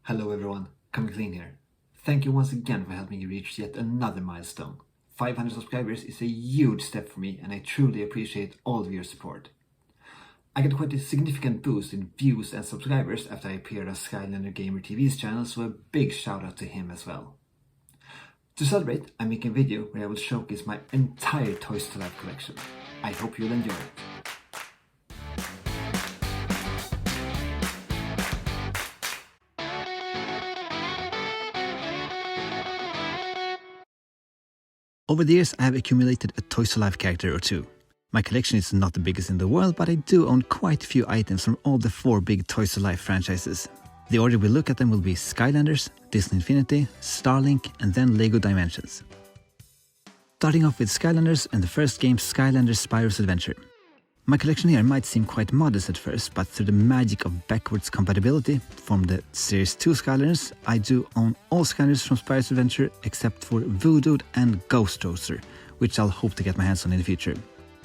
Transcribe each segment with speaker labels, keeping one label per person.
Speaker 1: Hello everyone, Coming Clean here. Thank you once again for helping me reach yet another milestone. 500 subscribers is a huge step for me and I truly appreciate all of your support. I got quite a significant boost in views and subscribers after I appeared on Skylander Gamer TV's channel, so a big shout out to him as well. To celebrate, I'm making a video where I will showcase my entire Toys to Life collection. I hope you'll enjoy it. Over the years, I have accumulated a Toys to Life character or two. My collection is not the biggest in the world, but I do own quite a few items from all the 4 big Toys to Life franchises. The order we look at them will be Skylanders, Disney Infinity, Starlink, and then LEGO Dimensions. Starting off with Skylanders and the first game, Skylanders Spyro's Adventure. My collection here might seem quite modest at first, but through the magic of backwards compatibility from the Series 2 Skylanders, I do own all Skylanders from Spyro's Adventure except for Voodooed and Ghost Roaster, which I'll hope to get my hands on in the future.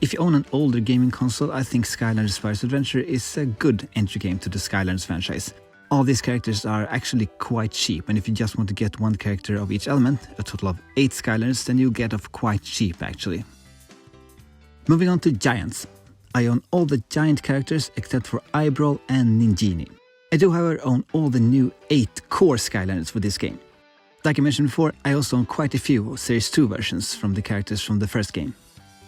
Speaker 1: If you own an older gaming console, I think Skylanders Spyro's Adventure is a good entry game to the Skylanders franchise. All these characters are actually quite cheap, and if you just want to get one character of each element, a total of 8 Skylanders, then you'll get off quite cheap actually. Moving on to Giants. I own all the Giant characters except for Eyebrow and Ninjini. I do however own all the new 8 core Skylanders for this game. Like I mentioned before, I also own quite a few Series 2 versions from the characters from the first game.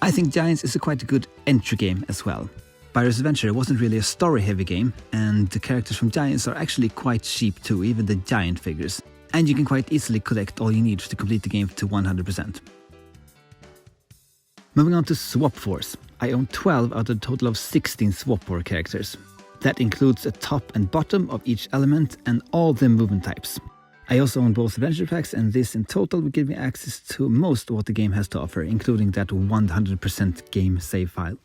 Speaker 1: I think Giants is a quite good entry game as well. Spyro's Adventure wasn't really a story-heavy game, and the characters from Giants are actually quite cheap too, even the Giant figures. And you can quite easily collect all you need to complete the game to 100%. Moving on to Swap Force. I own 12 out of a total of 16 Swap War characters. That includes a top and bottom of each element and all the movement types. I also own both adventure packs, and this in total will give me access to most of what the game has to offer, including that 100% game save file.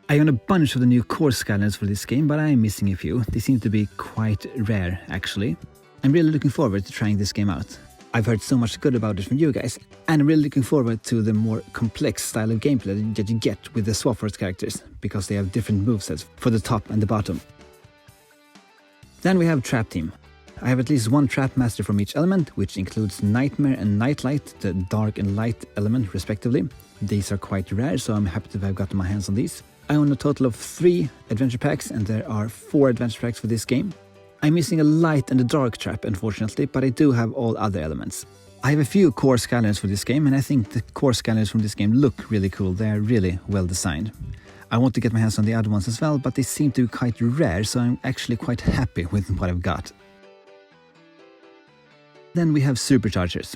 Speaker 1: I own a bunch of the new core Skylanders for this game, but I am missing a few. They seem to be quite rare actually. I'm really looking forward to trying this game out. I've heard so much good about it from you guys, and I'm really looking forward to the more complex style of gameplay that you get with the Swap Force characters, because they have different movesets for the top and the bottom. Then we have Trap Team. I have at least one Trap Master from each element, which includes Nightmare and Nightlight, the dark and light element respectively. These are quite rare, so I'm happy to have gotten my hands on these. I own a total of 3 adventure packs, and there are 4 adventure packs for this game. I'm missing a light and a dark trap unfortunately, but I do have all other elements. I have a few core Skylanders for this game, and I think the core Skylanders from this game look really cool. They are really well designed. I want to get my hands on the other ones as well, but they seem to be quite rare, so I'm actually quite happy with what I've got. Then we have Superchargers.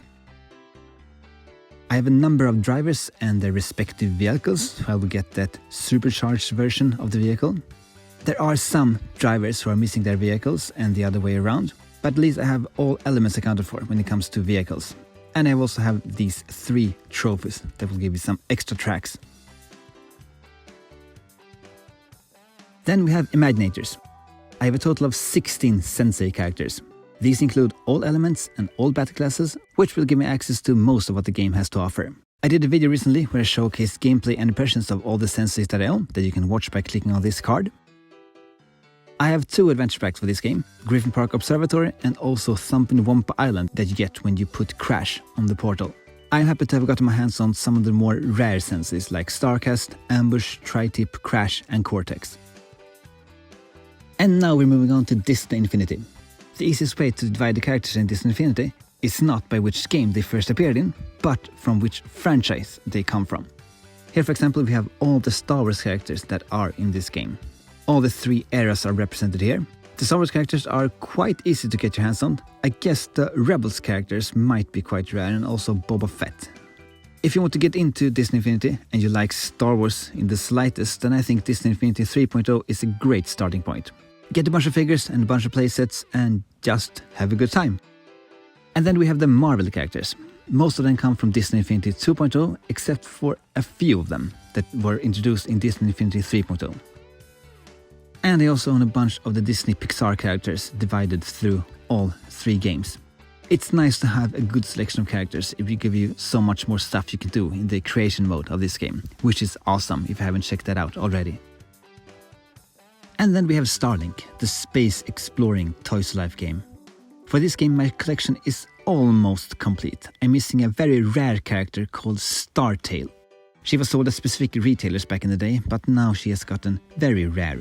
Speaker 1: I have a number of drivers and their respective vehicles, so I will get that supercharged version of the vehicle. There are some drivers who are missing their vehicles and the other way around, but at least I have all elements accounted for when it comes to vehicles. And I also have these 3 trophies that will give you some extra tracks. Then we have Imaginators. I have a total of 16 Sensei characters. These include all elements and all battle classes, which will give me access to most of what the game has to offer. I did a video recently where I showcased gameplay and impressions of all the Senseis that I own, that you can watch by clicking on this card. I have 2 adventure packs for this game, Griffin Park Observatory and also Thumpin' Wumpa Island that you get when you put Crash on the portal. I'm happy to have gotten my hands on some of the more rare Senseis like Starcast, Ambush, Tri-Tip, Crash and Cortex. And now we're moving on to Disney Infinity. The easiest way to divide the characters in Disney Infinity is not by which game they first appeared in, but from which franchise they come from. Here for example we have all the Star Wars characters that are in this game. All the 3 eras are represented here. The Star Wars characters are quite easy to get your hands on. I guess the Rebels characters might be quite rare, and also Boba Fett. If you want to get into Disney Infinity and you like Star Wars in the slightest, then I think Disney Infinity 3.0 is a great starting point. Get a bunch of figures and a bunch of playsets and just have a good time. And then we have the Marvel characters. Most of them come from Disney Infinity 2.0, except for a few of them that were introduced in Disney Infinity 3.0. And I also own a bunch of the Disney Pixar characters divided through all 3 games. It's nice to have a good selection of characters. It will give you so much more stuff you can do in the creation mode of this game, which is awesome if you haven't checked that out already. And then we have Starlink, the space exploring Toys to Life game. For this game, my collection is almost complete. I'm missing a very rare character called Startail. She was sold at specific retailers back in the day, but now she has gotten very rare.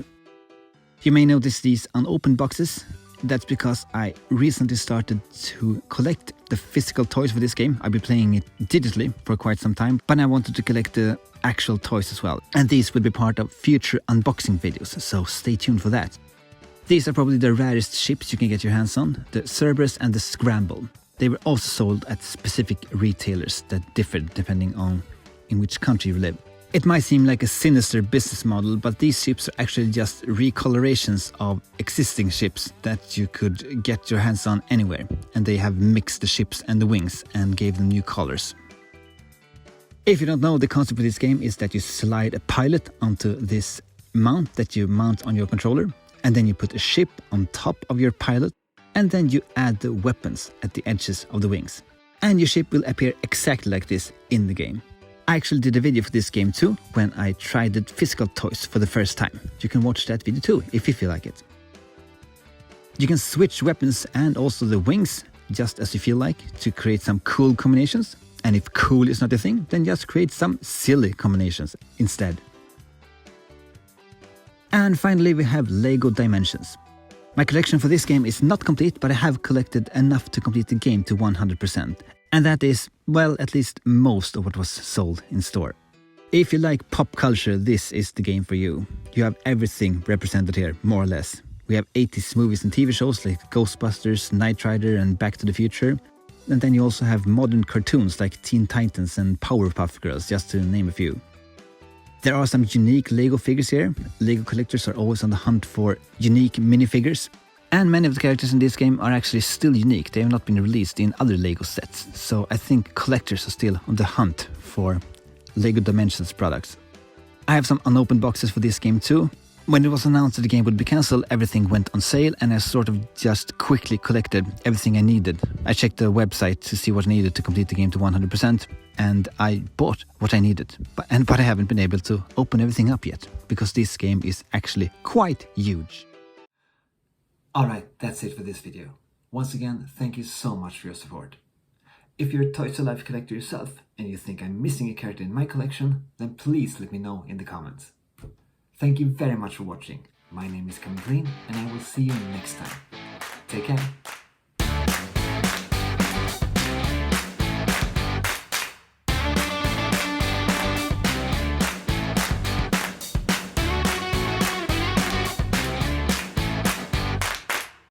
Speaker 1: You may notice these unopened boxes. That's because I recently started to collect the physical toys for this game. I've been playing it digitally for quite some time, but I wanted to collect the actual toys as well. And these will be part of future unboxing videos, so stay tuned for that. These are probably the rarest ships you can get your hands on, the Cerberus and the Scramble. They were also sold at specific retailers that differed depending on in which country you live. It might seem like a sinister business model, but these ships are actually just recolorations of existing ships that you could get your hands on anywhere, and they have mixed the ships and the wings and gave them new colors. If you don't know, the concept of this game is that you slide a pilot onto this mount that you mount on your controller, and then you put a ship on top of your pilot, and then you add the weapons at the edges of the wings. And your ship will appear exactly like this in the game. I actually did a video for this game too, when I tried the physical toys for the first time. You can watch that video too, if you feel like it. You can switch weapons and also the wings, just as you feel like, to create some cool combinations. And if cool is not a thing, then just create some silly combinations instead. And finally we have Lego Dimensions. My collection for this game is not complete, but I have collected enough to complete the game to 100%. And that is, well, at least most of what was sold in store. If you like pop culture, this is the game for you. You have everything represented here, more or less. We have 80s movies and TV shows like Ghostbusters, Knight Rider and Back to the Future. And then you also have modern cartoons like Teen Titans and Powerpuff Girls, just to name a few. There are some unique Lego figures here. Lego collectors are always on the hunt for unique minifigures. And many of the characters in this game are actually still unique. They have not been released in other Lego sets. So I think collectors are still on the hunt for Lego Dimensions products. I have some unopened boxes for this game too. When it was announced that the game would be cancelled, everything went on sale and I sort of just quickly collected everything I needed. I checked the website to see what I needed to complete the game to 100% and I bought what I needed. But I haven't been able to open everything up yet, because this game is actually quite huge. Alright, that's it for this video. Once again, thank you so much for your support. If you're a Toys to Life collector yourself and you think I'm missing a character in my collection, then please let me know in the comments. Thank you very much for watching. My name is Coming Clean and I will see you next time. Take care.